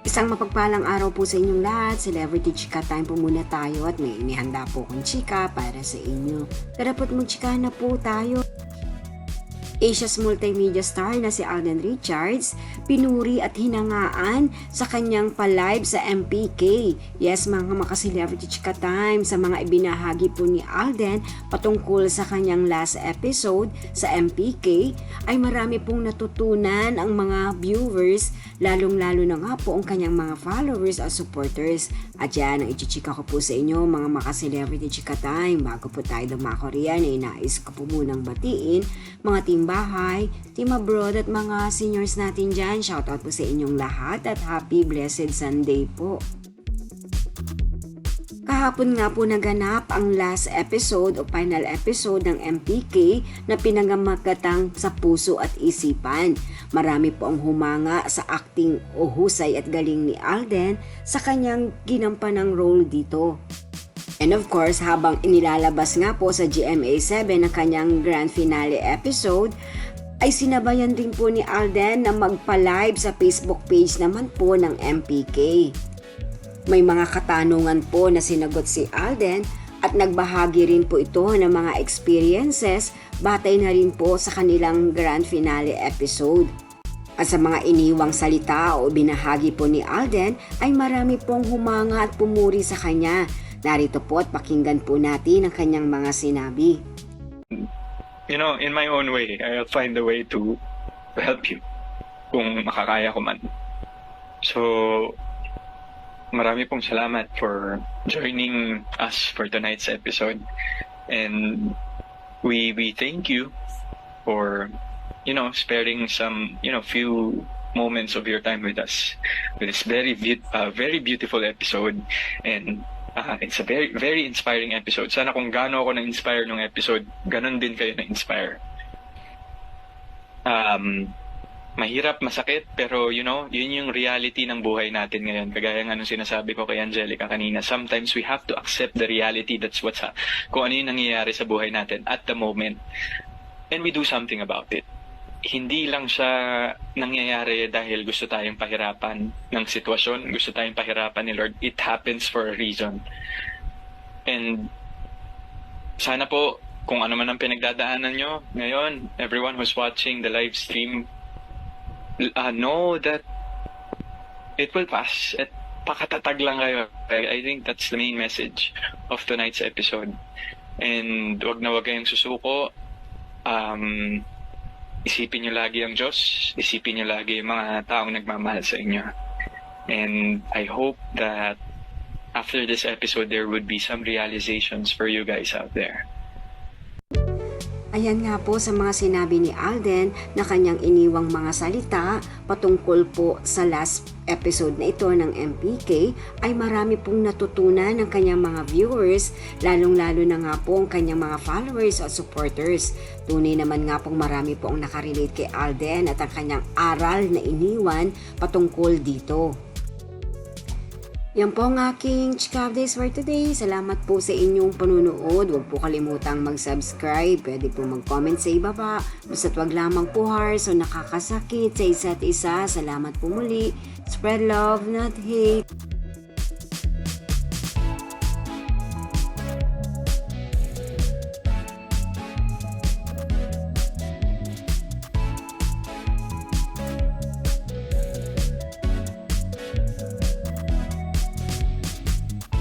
Isang mapagpalang araw po sa inyong lahat. Celebrity Chika Time po muna tayo at may inihanda po kong chika para sa inyo. Tara po't magchika na po tayo. Asia's multimedia star na si Alden Richards, pinuri at hinangaan sa kanyang pa-live sa MPK. Yes, mga maka-celebrity chika time, sa mga ibinahagi po ni Alden patungkol sa kanyang last episode sa MPK, ay marami pong natutunan ang mga viewers, lalong-lalo na nga po ang kanyang mga followers at supporters. At yan ang ichichika ko po sa inyo, mga maka-celebrity chika time. Bago po tayo dumako riyan, ay nais ko po munang batiin mga team bahay, team abroad at mga seniors natin dyan. Shoutout po sa inyong lahat at happy blessed Sunday po. Kahapon nga po naganap ang last episode o final episode ng MPK na pinangamagatang sa puso at isipan. Marami po ang humanga sa acting o husay at galing ni Alden sa kanyang ginampanang role dito. And of course, habang inilalabas nga po sa GMA7 ang kanyang grand finale episode, ay sinabayan din po ni Alden na magpa-live sa Facebook page naman po ng MPK. May mga katanungan po na sinagot si Alden at nagbahagi rin po ito ng mga experiences batay na rin po sa kanilang grand finale episode. At sa mga iniwang salita o binahagi po ni Alden ay marami pong humanga at pumuri sa kanya. Narito po at pakinggan po natin ang kanyang mga sinabi. You know, in my own way, I'll find a way to help you kung makakaya ko man. So, marami pong salamat for joining us for tonight's episode. And we thank you for, sparing some, few moments of your time with us with this very beautiful episode. And it's a very, very inspiring episode. Sana kung gaano ako na-inspire nung episode, ganon din kayo na-inspire. Mahirap, masakit, pero yun yung reality ng buhay natin ngayon. Kagaya nga nung sinasabi ko kay Angelica kanina, sometimes we have to accept the reality that's kung ano yung nangyayari sa buhay natin at the moment. And we do something about it. Hindi lang siya nangyayari dahil gusto tayong pahirapan ng sitwasyon, gusto tayong pahirapan ni Lord. It happens for a reason. And sana po, kung ano man ang pinagdadaanan nyo ngayon, everyone who's watching the live stream, know that it will pass. At pakatatag lang kayo. I think that's the main message of tonight's episode. And wag na wag kayong susuko. Isipin nyo lagi ang Diyos, isipin nyo lagi yung mga taong nagmamahal sa inyo. And I hope that after this episode, there would be some realizations for you guys out there. Ayan nga po sa mga sinabi ni Alden na kanyang iniwang mga salita patungkol po sa last episode na ito ng MPK ay marami pong natutunan ng kanyang mga viewers, lalong-lalo na nga po ang kanyang mga followers at supporters. Tunay naman nga pong marami po ang nakarelate kay Alden at ang kanyang aral na iniwan patungkol dito. Yan po ang aking Chika Updates for today. Salamat po sa inyong panunood. Huwag po kalimutang mag-subscribe. Pwede po mag-comment sa ibaba. Basta't wag lamang po hearts o nakakasakit sa isa't isa. Salamat po muli. Spread love, not hate.